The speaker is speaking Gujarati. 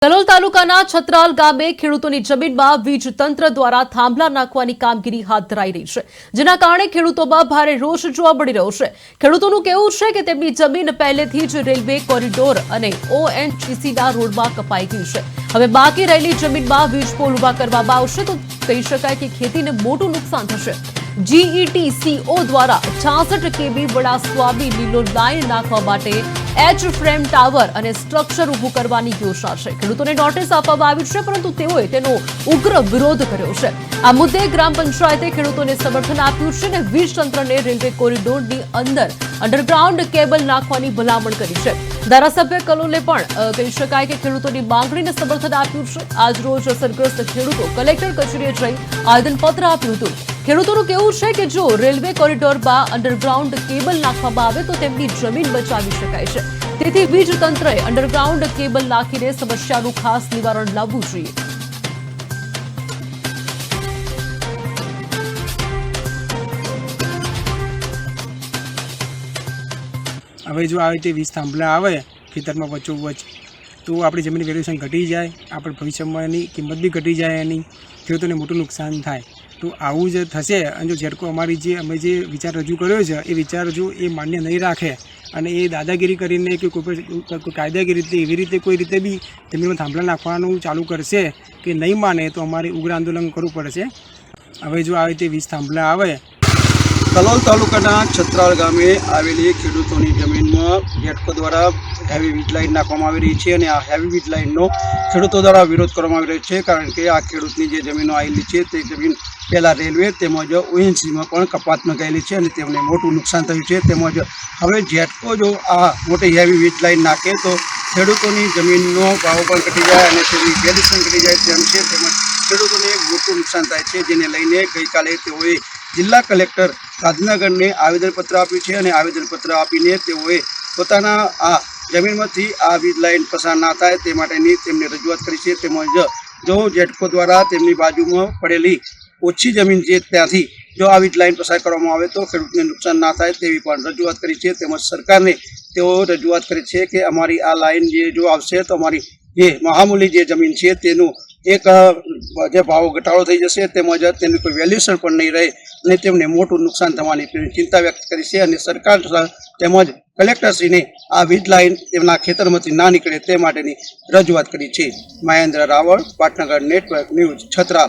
કલોલ તાલુકાના છત્રાલ ગામે ખેડૂતોની જમીનમાં વીજ તંત્ર દ્વારા થાંભલા નાખવાની કામગીરી હાથ ધરાઈ રહી છે, જેના કારણે ખેડૂતોમાં ભારે રોષ જોવા મળી રહ્યો છે। ખેડૂતોનું કહેવું છે કે તેમની જમીન પહેલેથી જ રેલવે કોરિડોર અને ઓએનજીસીના રોડમાં કપાઈ ગઈ છે। હવે બાકી રહેલી જમીનમાં વીજ પોલ ઉભા કરવામાં આવશે તો કહી શકાય કે ખેતીને મોટું નુકસાન થશે। GETCO દ્વારા 66 kV વડા સ્વામી લીલો લાઇન નાખવા માટે એચ ફ્રેમ ટાવર અને સ્ટ્રક્ચર ઊભું કરવાની યોજના છે। ખેડૂતોને નોટિસ આપવામાં આવી છે, પરંતુ તેઓએ તેનો ઉગ્ર વિરોધ કર્યો છે। આ મુદ્દે ગ્રામ પંચાયતે ખેડૂતોને સમર્થન આપ્યું છે અને વીજ તંત્રને રેલવે કોરિડોરની અંદર અંડરગ્રાઉન્ડ કેબલ નાખવાની ભલામણ કરી છે। ધારાસભ્ય કલોલે પણ કહી શકાય કે ખેડૂતોની માંગણીને સમર્થન આપ્યું છે। આજરોજ અસરગ્રસ્ત ખેડૂતો કલેક્ટર કચેરીએ જઈ આવેદનપત્ર આપ્યું હતું। ખેડૂતોનું કહેવું છે કે જો રેલવે કોરિડોરમાં અંડરગ્રાઉન્ડ કેબલ નાખવામાં આવે તો તેમની જમીન બચાવી શકાય છે, તેથી વીજ તંત્રએ અંડરગ્રાઉન્ડ કેબલ નાખીને સમસ્યાનું ખાસ નિવારણ લાવવું જોઈએ। હવે જો આવી રીતે વીજ થાંભલા આવે ખેતરમાં વચ્ચોવચ્ચ તો આપણી જમીન વેલ્યુએશન ઘટી જાય, આપણે ભવિષ્યમાં એની કિંમત બી ઘટી જાય, એની ખેડૂતોને મોટું નુકસાન થાય। તો આવું જ થશે અને જો ઝેડકો અમે જે વિચાર રજૂ કર્યો છે એ વિચાર જો એ માન્ય નહીં રાખે અને એ દાદાગીરી કરીને કે કોઈ કાયદાકીય રીતે એવી રીતે કોઈ રીતે બી જમીનમાં થાંભલા નાખવાનું ચાલુ કરશે કે નહીં માને તો અમારે ઉગ્ર આંદોલન કરવું પડશે। હવે જો આવી રીતે વીજ થાંભલા આવે કલોલ તાલુકાના છત્રાલ ગામે આવેલી ખેડૂતોની જમીનમાં ઝેડકો દ્વારા હેવી વીજ લાઇન નાખવામાં આવી રહી છે અને આ હેવી વીજ લાઇનનો ખેડૂતો દ્વારા વિરોધ કરવામાં આવી રહ્યો છે, કારણ કે આ ખેડૂતની જે જમીનો આવેલી છે તે જમીન પહેલાં રેલવે તેમજ ઓએનજીસીમાં પણ કપાતમાં ગયેલી છે અને તેમને મોટું નુકસાન થયું છે। તેમજ હવે ઝેડકો જો આ મોટી હેવી વીજ લાઇન નાખે તો ખેડૂતોની જમીનનો ભાવ પણ ઘટી જાય અને તેમની વેલ્યુએશન ઘટી જાય તેમ છે। તેમજ ખેડૂતોને મોટું નુકસાન થાય છે, જેને લઈને ગઈકાલે તેઓએ જિલ્લા કલેક્ટર ગાંધીનગરને આવેદનપત્ર આપ્યું છે અને આવેદનપત્ર આપીને તેઓએ પોતાના આ જમીનમાંથી આ વીજ લાઇન પસાર ના થાય તે માટેની તેમને રજૂઆત કરી છે। તેમજ જો ઝેડકો દ્વારા તેમની બાજુમાં પડેલી ઓછી જમીન છે ત્યાંથી જો આ વીજ લાઇન પસાર કરવામાં આવે તો ખેડૂતને નુકસાન ના થાય તેવી પણ રજૂઆત કરી છે। તેમજ સરકારને તેઓ રજૂઆત કરી છે કે અમારી આ લાઇન જો આવશે તો અમારી જે મહામૂલી જે જમીન છે તેનું એક જે ભાવ ઘટાડો થઈ જશે, તેમજ તેનું કોઈ વેલ્યુએશન પણ નહીં રહે અને તેમને મોટું નુકસાન થવાની ચિંતા વ્યક્ત કરી છે અને સરકાર તેમજ કલેક્ટરશ્રીને આ વીજ લાઇન તેમના ખેતરમાંથી ના નીકળે તે માટેની રજૂઆત કરી છે। મહેન્દ્ર રાવળ, પાટનગર નેટવર્ક ન્યૂઝ, છત્રાલ।